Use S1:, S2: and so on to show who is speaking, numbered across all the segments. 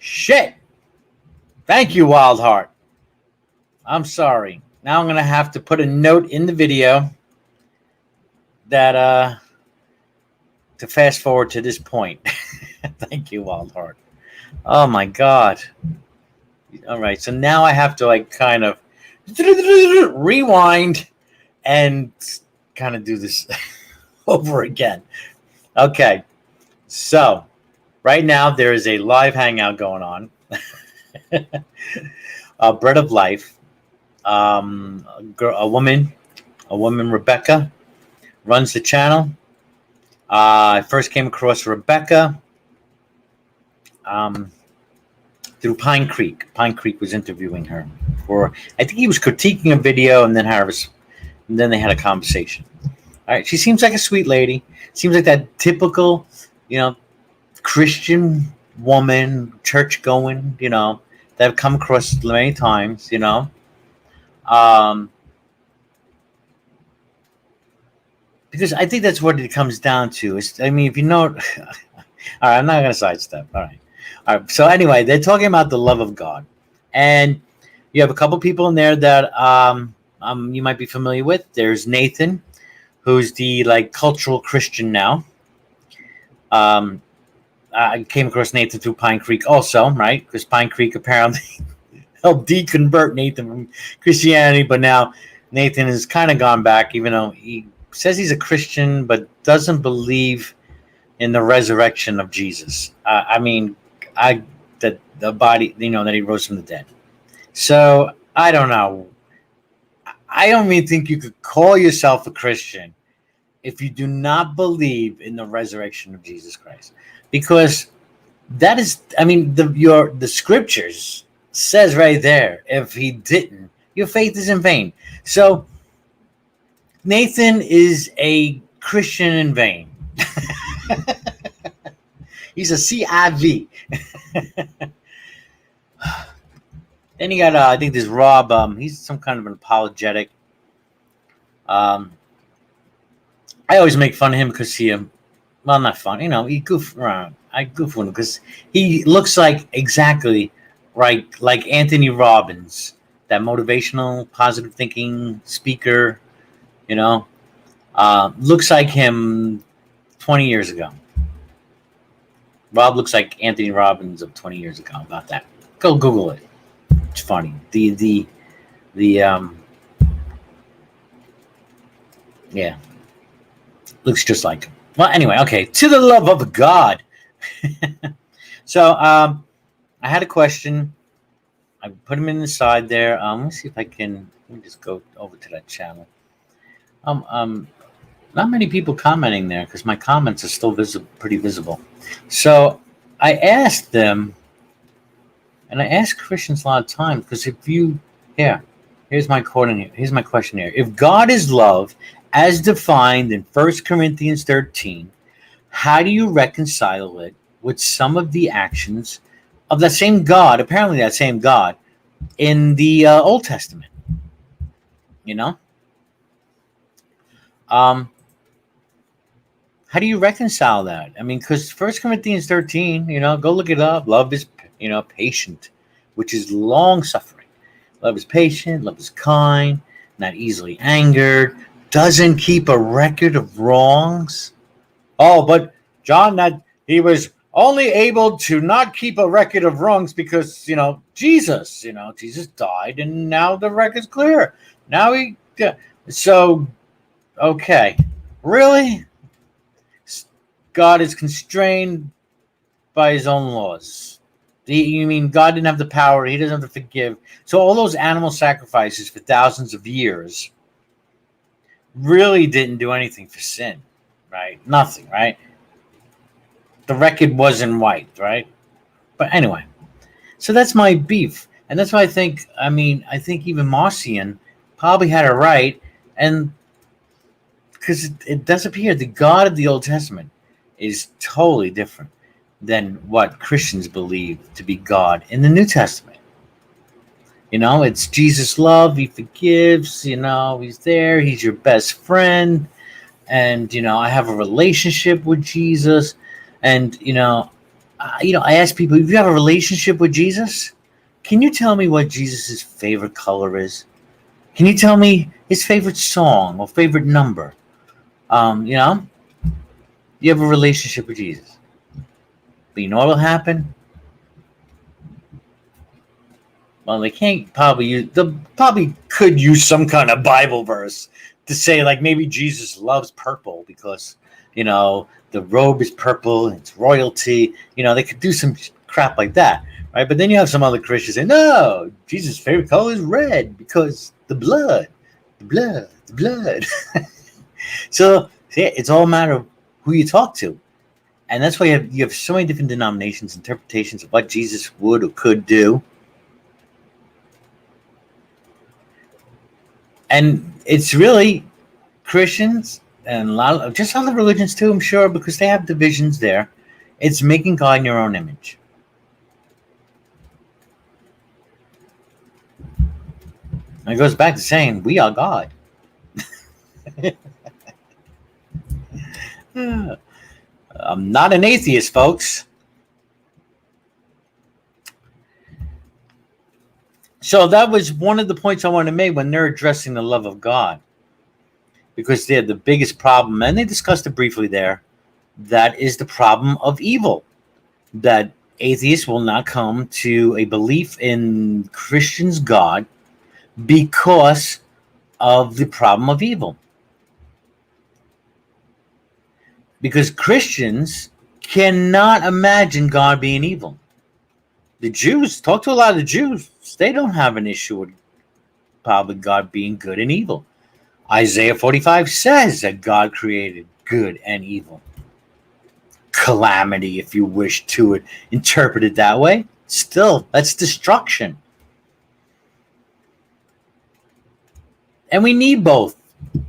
S1: Shit. Thank you, Wild Heart. I'm sorry. Now I'm going to have to put a note in the video that to fast forward to this point. Thank you, Wild Heart. Oh my God. All right. So now I have to kind of rewind and kind of do this over again. Okay. So right now there is a live hangout going on. Bread of Life. A woman, Rebecca, runs the channel. I first came across Rebecca through Pine Creek. Pine Creek was interviewing her for, I think he was critiquing a video, and then they had a conversation. All right, she seems like a sweet lady. Seems like that typical, Christian woman, church going, that I've come across many times, because I think that's what it comes down to. If all right, I'm not going to sidestep. All right. So anyway, they're talking about the love of God, and you have a couple people in there that you might be familiar with. There's Nathan, who's the cultural Christian now. I came across Nathan through Pine Creek also, right? Because Pine Creek apparently helped deconvert Nathan from Christianity, but now Nathan has kind of gone back, even though he says he's a Christian, but doesn't believe in the resurrection of Jesus. That the body, that he rose from the dead. So I don't know. I don't even think you could call yourself a Christian if you do not believe in the resurrection of Jesus Christ, because that is, the scriptures says right there, if he didn't, your faith is in vain. So Nathan is a Christian in vain. He's a CIV. Then you got, I think there's Rob. He's some kind of an apologetic. I always make fun of him because well, not fun. He goof around. I goof with him because he looks exactly like Anthony Robbins, that motivational, positive thinking speaker. Looks like him 20 years ago. Rob looks like Anthony Robbins of 20 years ago. About that. Go Google it. It's funny. Yeah. Looks just like him. Well, anyway, okay. To the love of God. So, I had a question. I put him in the side there. Let me see if I can. Let me just go over to that channel. Not many people commenting there because my comments are still pretty visible. So I asked them, and I ask Christians a lot of times, because here's my quote. Here's my question here. If God is love, as defined in 1 Corinthians 13, how do you reconcile it with some of the actions of that same God, apparently that same God, in the Old Testament? How do you reconcile that? Because 1 Corinthians 13, go look it up. Love is, patient, which is long-suffering. Love is patient. Love is kind, not easily angered, doesn't keep a record of wrongs. Oh, but John, that he was only able to not keep a record of wrongs because, Jesus died, and now the record's clear. Now okay. Really? God is constrained by his own laws. You mean God didn't have the power? He doesn't have to forgive. So all those animal sacrifices for thousands of years really didn't do anything for sin, right? Nothing, right? The record wasn't wiped, right? But anyway, so that's my beef. And that's why I think even Marcion probably had it right. And because it does appear the God of the Old Testament is totally different than what Christians believe to be God in the New Testament. It's Jesus' love. He forgives. He's there. He's your best friend. And, I have a relationship with Jesus. And, I ask people, if you have a relationship with Jesus, can you tell me what Jesus' favorite color is? Can you tell me his favorite song or favorite number? You know, you have a relationship with Jesus. But you know what will happen? Well, they can't probably use. They probably could use some kind of Bible verse to say, like, maybe Jesus loves purple because the robe is purple and it's royalty. They could do some crap like that, right? But then you have some other Christians say, no, Jesus' favorite color is red because the blood. So yeah, it's all a matter of who you talk to, and that's why you have so many different denominations, interpretations of what Jesus would or could do. And it's really Christians and a lot of just other religions too, I'm sure, because they have divisions there. It's making God in your own image. And it goes back to saying we are God. I'm not an atheist, folks. So that was one of the points I wanted to make when they're addressing the love of God, because they're the biggest problem, and they discussed it briefly there. That is the problem of evil. That atheists will not come to a belief in Christians' God because of the problem of evil. Because Christians cannot imagine God being evil. The Jews, talk to a lot of the Jews, they don't have an issue with probably God being good and evil. Isaiah 45 says that God created good and evil. Calamity, if you wish to interpret it that way. Still, that's destruction. And we need both.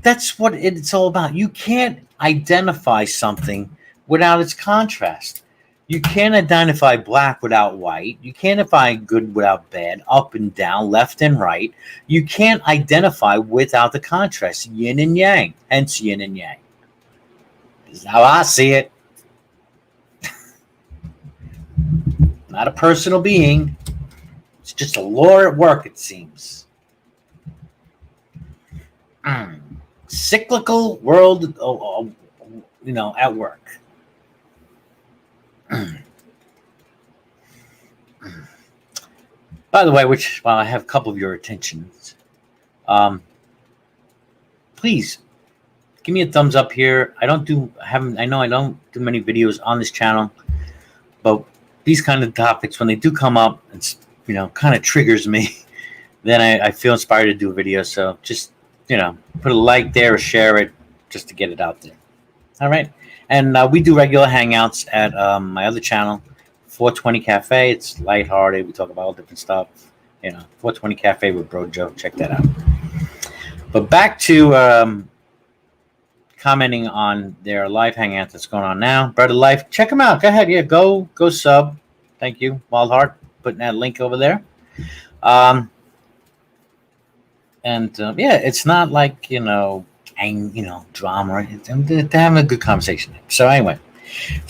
S1: That's what it's all about. You can't identify something without its contrast. You can't identify black without white. You can't identify good without bad, up and down, left and right. You can't identify without the contrast, yin and yang, hence yin and yang. This is how I see it. Not a personal being. It's just a law at work, it seems. Cyclical world, at work. By the way, while I have a couple of your attentions, please give me a thumbs up here. I know I don't do many videos on this channel, but these kind of topics, when they do come up, it's kind of triggers me. Then I feel inspired to do a video. So just put a like there or share it just to get it out there. All right. And we do regular hangouts at my other channel, 420 Cafe. It's lighthearted. We talk about all different stuff. 420 Cafe with Bro Joe. Check that out. But back to commenting on their live hangout that's going on now. Bread of Life. Check them out. Go ahead. Yeah, go sub. Thank you, Wild Heart, putting that link over there. It's not like drama. They're having a good conversation. So anyway,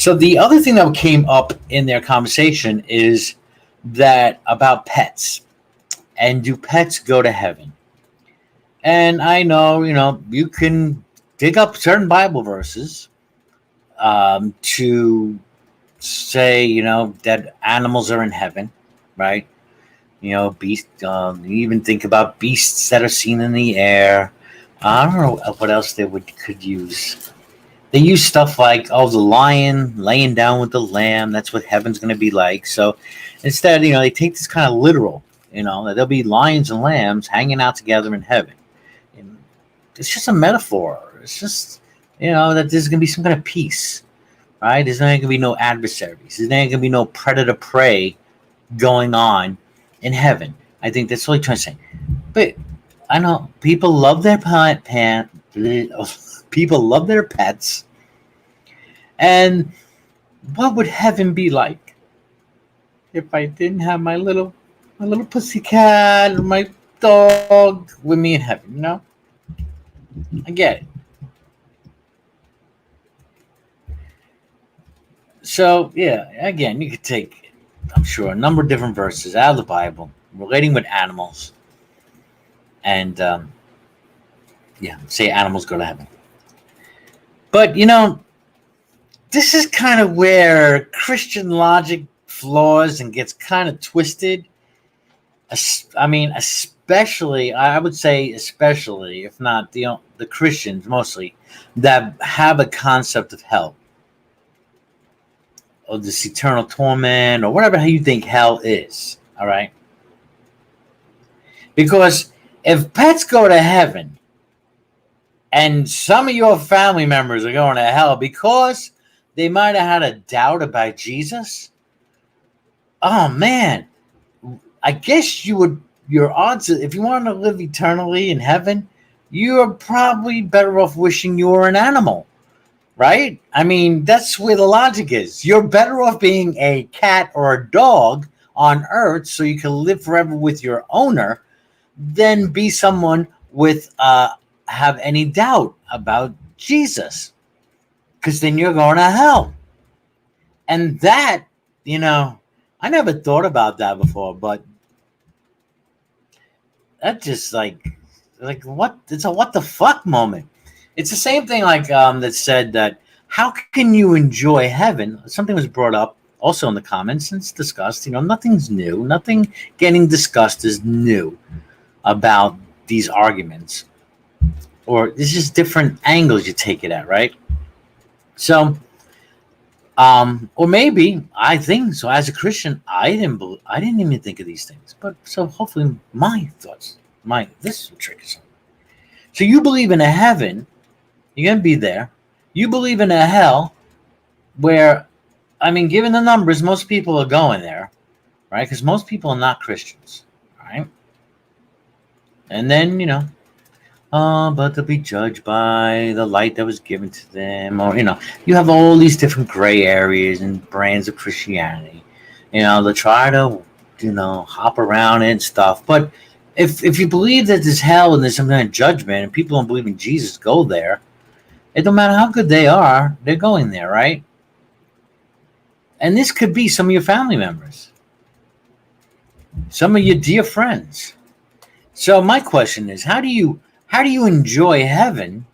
S1: the other thing that came up in their conversation is that about pets, and do pets go to heaven? And I know you can dig up certain Bible verses to say that animals are in heaven, right? Beast. You even think about beasts that are seen in the air. I don't know what else they could use. They use stuff like, the lion laying down with the lamb. That's what heaven's going to be like. So instead, they take this kind of literal. That there'll be lions and lambs hanging out together in heaven. And it's just a metaphor. It's just that there's going to be some kind of peace, right? There's not going to be no adversaries. There's not going to be no predator prey going on in heaven. I think that's what he's trying to say. But I know people love their people love their pets. And what would heaven be like if I didn't have my little pussycat or my dog with me in heaven? I get it. So yeah, again, you could take, I'm sure, a number of different verses out of the Bible relating with animals, and yeah, say animals go to heaven. But this is kind of where Christian logic flaws and gets kind of twisted. I mean, especially, I would say, especially, if not the Christians mostly, that have a concept of hell or this eternal torment or whatever you think hell is. All right, because if pets go to heaven and some of your family members are going to hell because they might have had a doubt about Jesus, oh man, I guess your odds, if you want to live eternally in heaven, you're probably better off wishing you were an animal, right? I mean, that's where the logic is. You're better off being a cat or a dog on earth so you can live forever with your owner than be someone with have any doubt about Jesus, because then you're going to hell. And that, I never thought about that before, but that just like what, it's a what the fuck moment. It's the same thing like that said that how can you enjoy heaven? Something was brought up also in the comments and it's discussed. Nothing's new. Nothing getting discussed is new about these arguments, or it's just different angles you take it at, right? So or maybe I think so. As a Christian, I didn't even think of these things. But so hopefully my thoughts, this will trick us. So you believe in a heaven, you're gonna be there. You believe in a hell, where, I mean, given the numbers, most people are going there, right? Because most people are not Christians, right? And then but they'll be judged by the light that was given to them, or you have all these different gray areas and brands of Christianity. They try to hop around it and stuff. But if you believe that there's hell and there's some kind of judgment, and people don't believe in Jesus go there, it don't matter how good they are, they're going there, right? And this could be some of your family members, some of your dear friends. So my question is, how do you enjoy heaven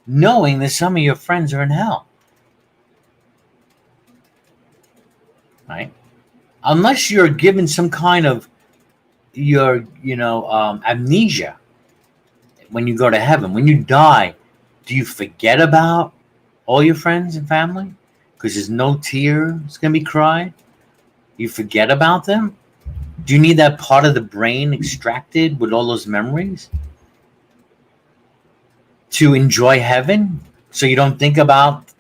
S1: knowing that some of your friends are in hell? Right? Unless you're given some kind of amnesia when you go to heaven. When you die, do you forget about all your friends and family? Because there's no tears going to be cried? You forget about them? Do you need that part of the brain extracted with all those memories to enjoy heaven, so you don't think about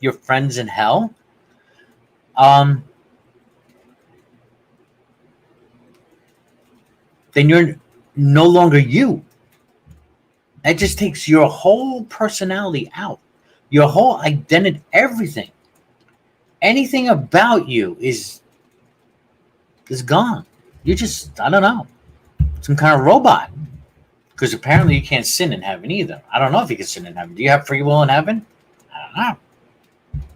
S1: your friends in hell? Then you're no longer you. That just takes your whole personality out, your whole identity, everything. Anything about you is gone. You're just, I don't know, some kind of robot. Because apparently you can't sin in heaven either. I don't know if you can sin in heaven. Do you have free will in heaven? I don't know.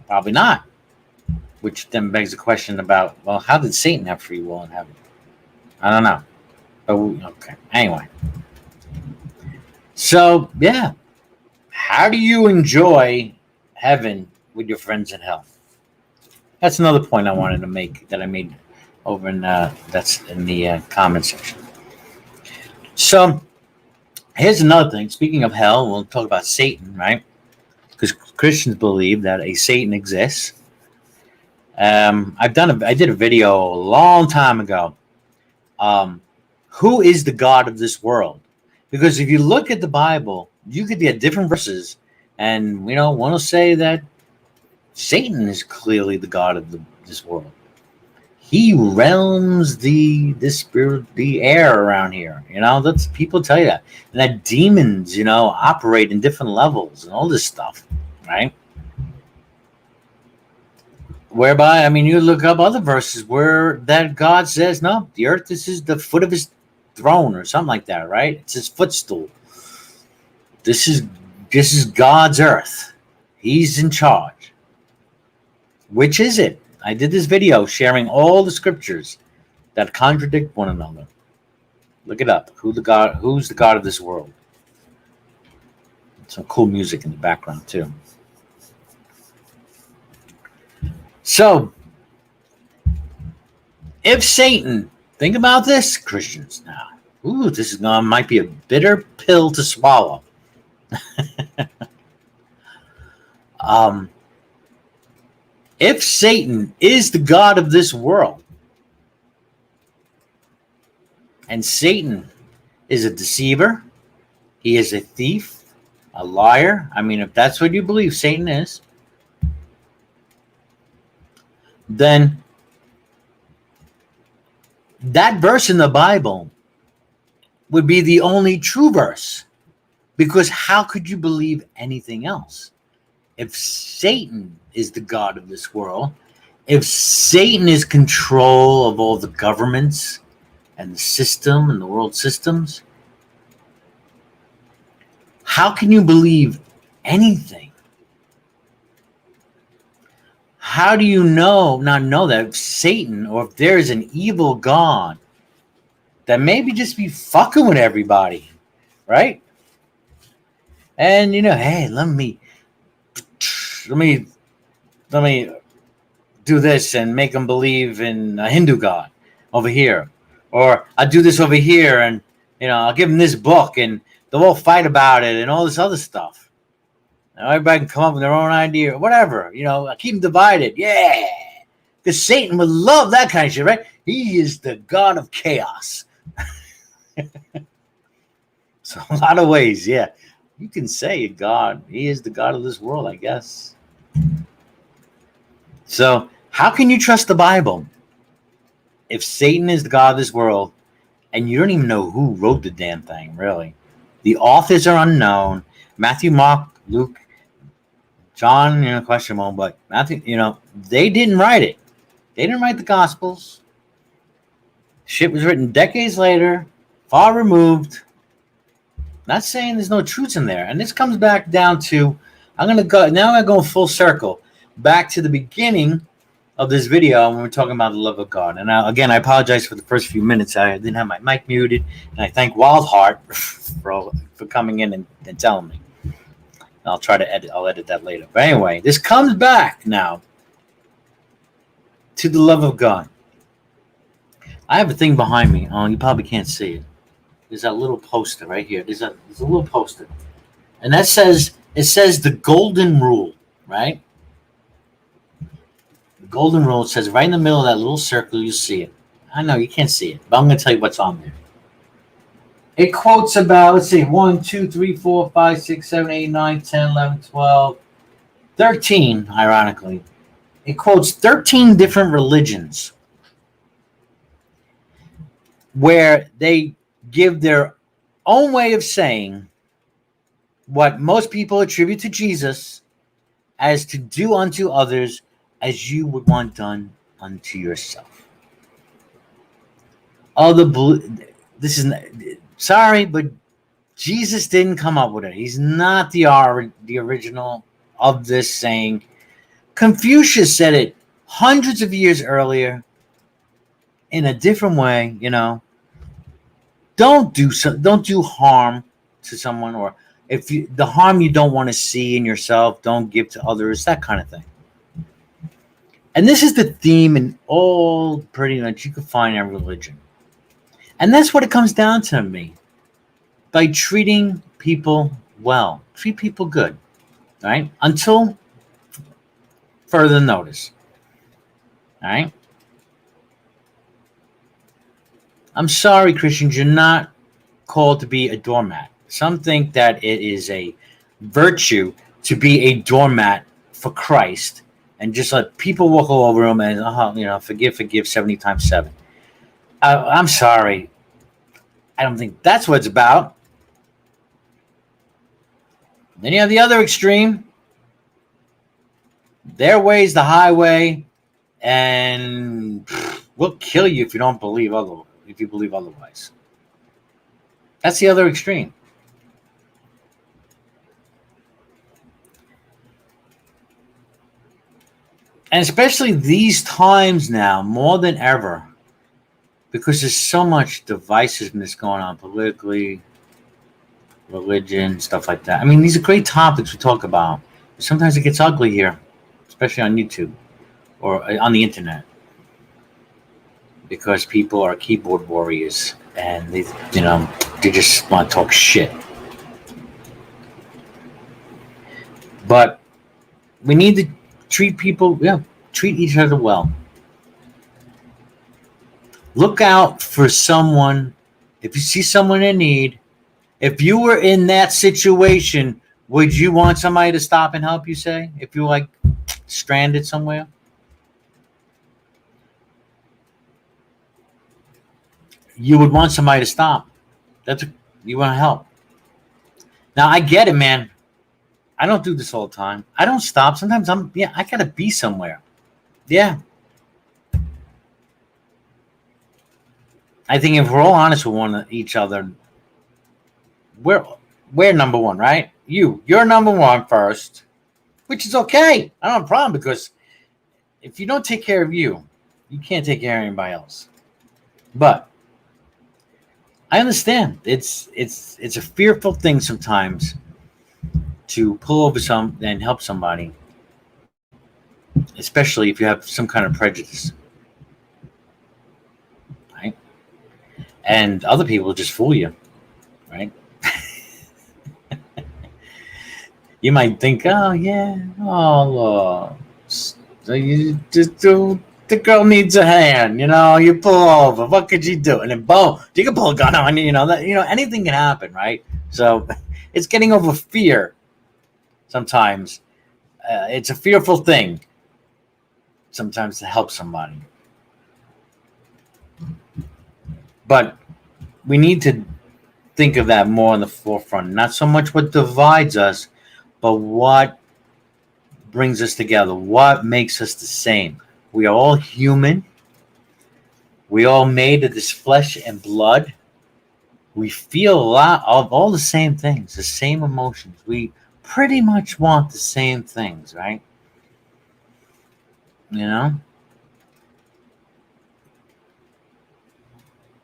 S1: Probably not. Which then begs the question about, well, how did Satan have free will in heaven? I don't know. But okay. Anyway. So, yeah. How do you enjoy heaven with your friends in hell? That's another point I wanted to make that I made over in that's in the comment section. So, here's another thing. Speaking of hell, we'll talk about Satan, right? Because Christians believe that a Satan exists. I did a video a long time ago. Who is the God of this world? Because if you look at the Bible, you could get different verses, and one will say that Satan is clearly the God of this world. He realms the spirit, the air around here. That's, people tell you that. And that demons, operate in different levels and all this stuff, right? Whereby, I mean, you look up other verses where that God says, no, the earth, this is the foot of his throne or something like that, right? It's his footstool. This is God's earth. He's in charge. Which is it? I did this video sharing all the scriptures that contradict one another. Look it up. Who's the God of this world? Some cool music in the background too. So, if Satan, think about this, Christians now. Ooh, this might be a bitter pill to swallow. If Satan is the God of this world, and Satan is a deceiver, he is a thief, a liar. I mean, if that's what you believe Satan is, then that verse in the Bible would be the only true verse. Because how could you believe anything else? If Satan is the God of this world, if Satan is control of all the governments and the system and the world systems, how can you believe anything? How do you not know that if Satan, or if there is an evil God that maybe just be fucking with everybody, right? And hey, let me do this and make them believe in a Hindu God over here, or I do this over here, and I'll give them this book, and they'll all fight about it and all this other stuff. Now everybody can come up with their own idea, or whatever. I keep them divided, yeah, because Satan would love that kind of shit, right? He is the God of chaos. So a lot of ways, yeah, you can say God. He is the God of this world, I guess. So how can you trust the Bible if Satan is the God of this world and you don't even know who wrote the damn thing, really? The authors are unknown. Matthew, Mark, Luke, John, question mark, but Matthew, they didn't write it. They didn't write the Gospels. Shit was written decades later, far removed. Not saying there's no truths in there. And this comes back down to, I'm going to go full circle back to the beginning of this video when we're talking about the love of God. And again, I apologize for the first few minutes. I didn't have my mic muted. And I thank Wildheart for coming in and telling me. I'll try to edit. I'll edit that later. But anyway, this comes back now to the love of God. I have a thing behind me. Oh, you probably can't see it. There's that little poster right here. There's a little poster. And it says the golden rule, right? The golden rule, it says right in the middle of that little circle, you see it. I know you can't see it, but I'm going to tell you what's on there. It quotes about, let's see, 1, 2, 3, 4, 5, 6, 7, 8, 9, 10, 11, 12, 13, ironically. It quotes 13 different religions where they give their own way of saying what most people attribute to Jesus as to do unto others as you would want done unto yourself. This is sorry, but Jesus didn't come up with it. He's not the original of this saying. Confucius said it hundreds of years earlier in a different way. Don't do harm to someone, or if the harm you don't want to see in yourself, don't give to others, that kind of thing. And this is the theme in all pretty much you can find in religion. And that's what it comes down to me. By treating people well. Treat people good. Right? Until further notice. Alright? I'm sorry, Christians, you're not called to be a doormat. Some think that it is a virtue to be a doormat for Christ and just let people walk all over him and, forgive 70 times 7. I'm sorry. I don't think that's what it's about. Then you have the other extreme. Their way's the highway, and we'll kill you if you don't believe otherwise. That's the other extreme. And especially these times now, more than ever, because there's so much divisiveness going on politically, religion, stuff like that. I mean, these are great topics we talk about. Sometimes it gets ugly here, especially on YouTube or on the internet, because people are keyboard warriors and they just want to talk shit. But we need to treat each other well. Look out for someone. If you see someone in need, if you were in that situation, would you want somebody to stop and help you, say? If you were like stranded somewhere? You would want somebody to stop. You want to help. Now, I get it, man. I don't do this all the time. I don't stop. Sometimes I got to be somewhere. Yeah. I think if we're all honest with each other, we're number one, right? You're number one first, which is okay. I don't have a problem, because if you don't take care of you can't take care of anybody else. But I understand it's a fearful thing sometimes to pull over and help somebody, especially if you have some kind of prejudice, right? And other people just fool you, right? You might think, oh yeah, so you just do. The girl needs a hand, you pull over. What could you do? And then boom, you can pull a gun on you, anything can happen, right? So it's getting over fear. Sometimes it's a fearful thing sometimes to help somebody. But we need to think of that more in the forefront. Not so much what divides us, but what brings us together. What makes us the same. We are all human. We all made of this flesh and blood. We feel a lot of all the same things, the same emotions. We pretty much want the same things, right?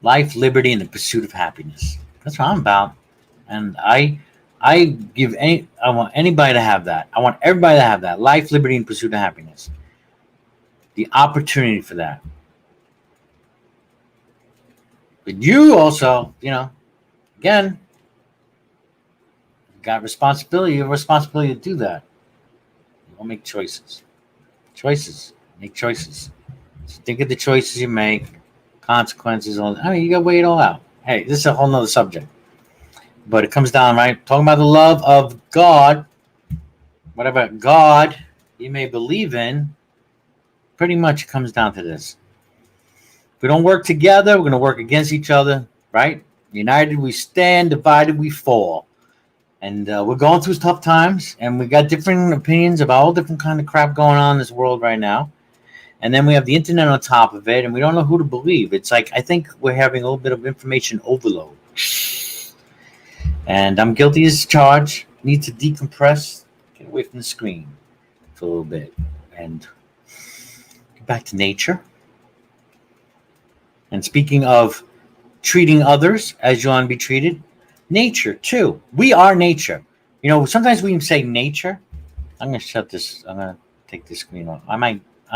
S1: Life, liberty, and the pursuit of happiness. That's what I'm about. And I want anybody to have that. I want everybody to have that. Life, liberty, and pursuit of happiness. The opportunity for that. But you also, again, got responsibility. You have a responsibility to do that. You'll make choices. Make choices. So think of the choices you make, consequences. You got to weigh it all out. Hey, this is a whole nother subject. But it comes down, right? Talking about the love of God, whatever God you may believe in, pretty much comes down to this. If we don't work together, we're going to work against each other, right? United we stand, divided we fall. And we're going through tough times, and we got different opinions about all different kind of crap going on in this world right now. And then we have the internet on top of it, and we don't know who to believe. It's like, I think we're having a little bit of information overload. And I'm guilty as charged. Need to decompress, get away from the screen for a little bit, and get back to nature. And speaking of treating others as you want to be treated, nature too. We are nature. Sometimes we can say nature. I'm going to shut this. I'm going to take this screen off. I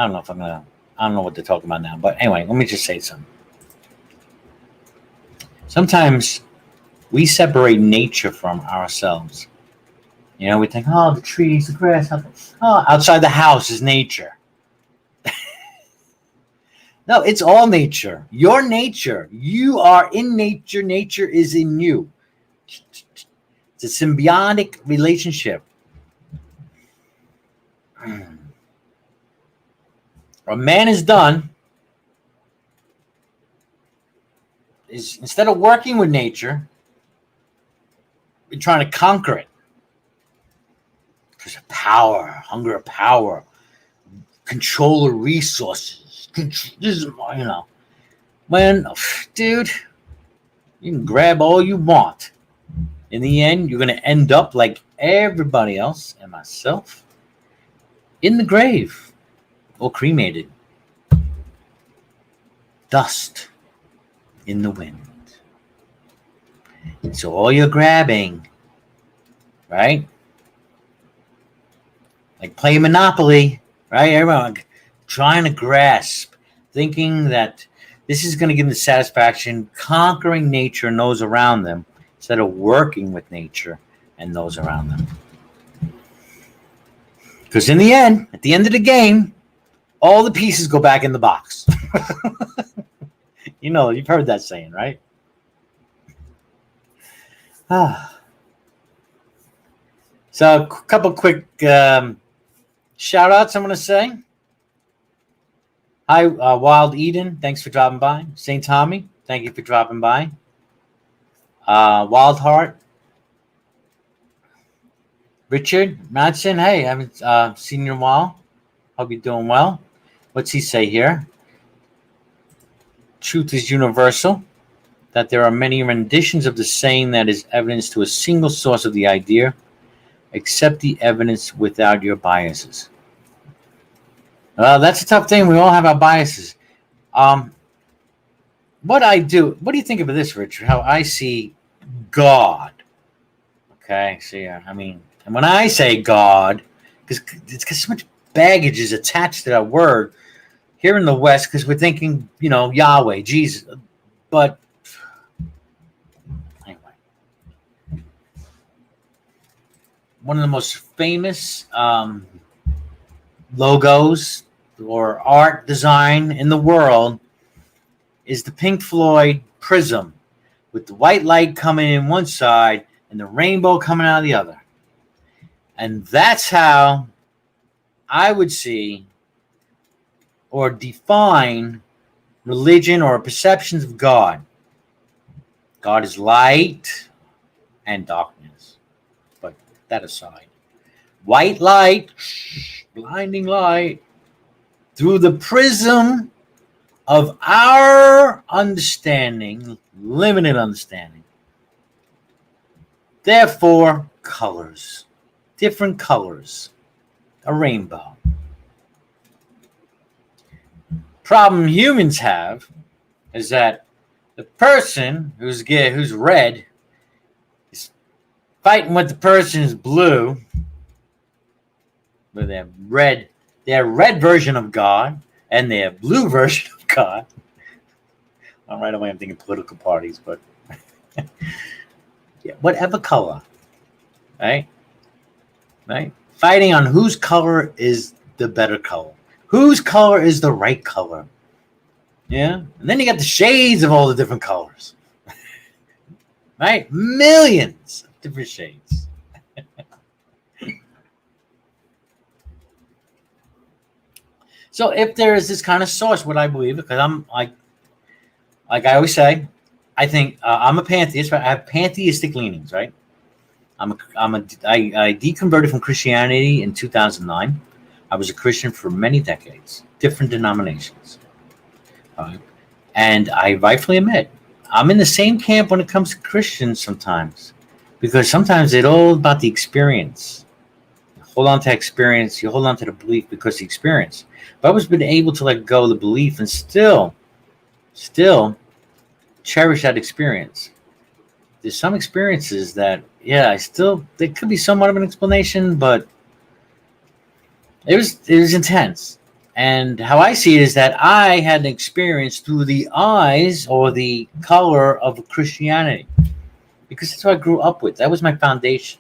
S1: don't know if I'm going to. I don't know what they're talking about now. But anyway, let me just say something. Sometimes we separate nature from ourselves. We think, oh, the trees, the grass. Outside the house is nature. No, it's all nature. Your nature. You are in nature. Nature is in you. It's a symbiotic relationship. What man has done is, instead of working with nature, we're trying to conquer it. Because of power, hunger of power, control of resources. When, dude, you can grab all you want. In the end, you're going to end up like everybody else and myself in the grave. or cremated. Dust in the wind. So all you're grabbing, right? Like playing Monopoly, right? Everyone trying to grasp, thinking that this is going to give them the satisfaction, conquering nature and those around them, instead of working with nature and those around them. Because in the end, at the end of the game, all the pieces go back in the box. You know, you've heard that saying, right? So a couple quick shout outs I'm going to say. Hi, Wild Eden. Thanks for dropping by. St. Tommy, thank you for dropping by. Wild Heart. Richard Madsen, hey, I haven't seen you in a while. Hope you're doing well. What's he say here? Truth is universal. That there are many renditions of the saying that is evidence to a single source of the idea. Accept the evidence without your biases. That's a tough thing. We all have our biases. What do you think of this, Richard? How I see God. Okay, so yeah, I mean, and when I say God, because it's got so much baggage is attached to that word here in the West, because we're thinking, you know, Yahweh, Jesus. But anyway, one of the most famous logos or art design in the world is the Pink Floyd prism, with the white light coming in one side and the rainbow coming out of the other. And that's how I would see or define religion or perceptions of God. God is light and darkness. But that aside, white light, blinding light, through the prism of our understanding, limited understanding. Therefore, colors, different colors, a rainbow. Problem humans have is that the person who's red is fighting with the person who's blue, with their red version of God and their blue version of God. Right away I'm thinking political parties, but yeah, whatever color, right? Fighting on whose color is the better color. Whose color is the right color? Yeah? And then you got the shades of all the different colors. Right? Millions of different shades. So if there is this kind of source, what I believe, because I'm like I always say, I think I'm a pantheist, right? I have pantheistic leanings, right? I deconverted from Christianity in 2009. I was a Christian for many decades, different denominations. And I rightfully admit, I'm in the same camp when it comes to Christians sometimes, because sometimes it's all about the experience. You hold on to experience, you hold on to the belief because of the experience. But I was been able to let go of the belief and still cherish that experience. There's some experiences that, yeah, there could be somewhat of an explanation, but it was intense. And how I see it is that I had an experience through the eyes or the color of Christianity, because that's what I grew up with. That was my foundation.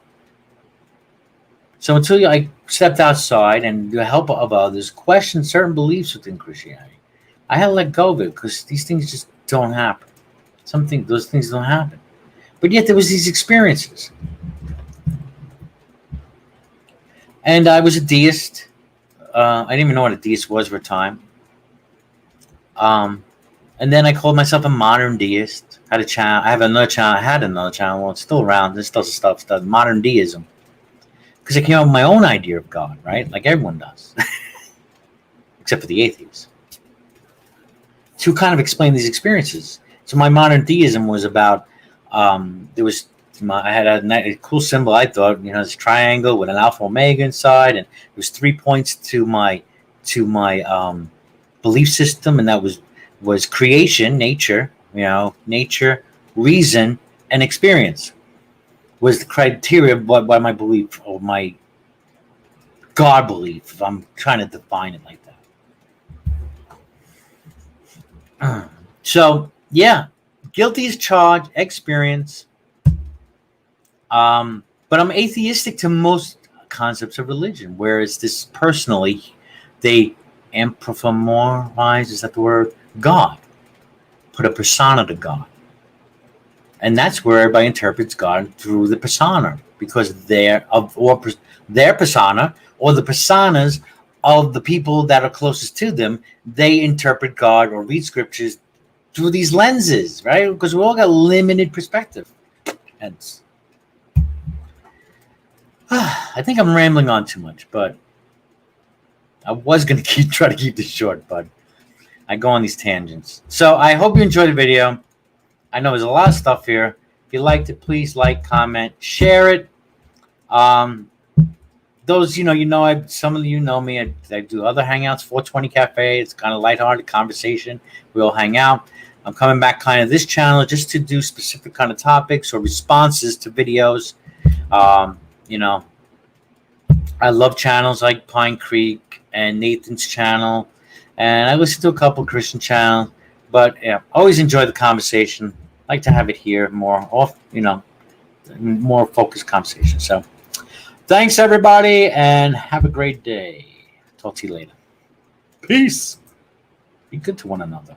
S1: So until I stepped outside and the help of others, questioned certain beliefs within Christianity, I had to let go of it, because these things just don't happen. Those things don't happen. But yet there was these experiences. And I was a deist. I didn't even know what a deist was for a time. And then I called myself a modern deist. I had another channel. Well, it's still around. There's still stuff, modern deism. Because I came up with my own idea of God, right? Like everyone does. Except for the atheists. To kind of explain these experiences. So my modern deism was about, I had a cool symbol, I thought, this triangle with an alpha omega inside, and there was 3 points to to my belief system, and that was creation, nature, nature, reason, and experience was the criteria by my belief, or my God belief, if I'm trying to define it like that. So yeah, guilty is charged, experience. But I'm atheistic to most concepts of religion, whereas this personally, they anthropomorphize, is that the word? God. Put a persona to God. And that's where everybody interprets God, through the persona, because their persona, or the personas of the people that are closest to them, they interpret God or read scriptures through these lenses, right? Because we all got limited perspective. Hence, I think I'm rambling on too much, but I was going to try to keep this short, but I go on these tangents. So I hope you enjoyed the video. I know there's a lot of stuff here. If you liked it, please like, comment, share it. Those, some of you know me. I do other hangouts, 420 Cafe. It's kind of lighthearted conversation. We all hang out. I'm coming back kind of this channel just to do specific kind of topics or responses to videos. I love channels like Pine Creek and Nathan's channel, and I listen to a couple Christian channels. But yeah, always enjoy the conversation. Like to have it here more more focused conversation. So thanks everybody, and have a great day. Talk to you later. Peace. Be good to one another.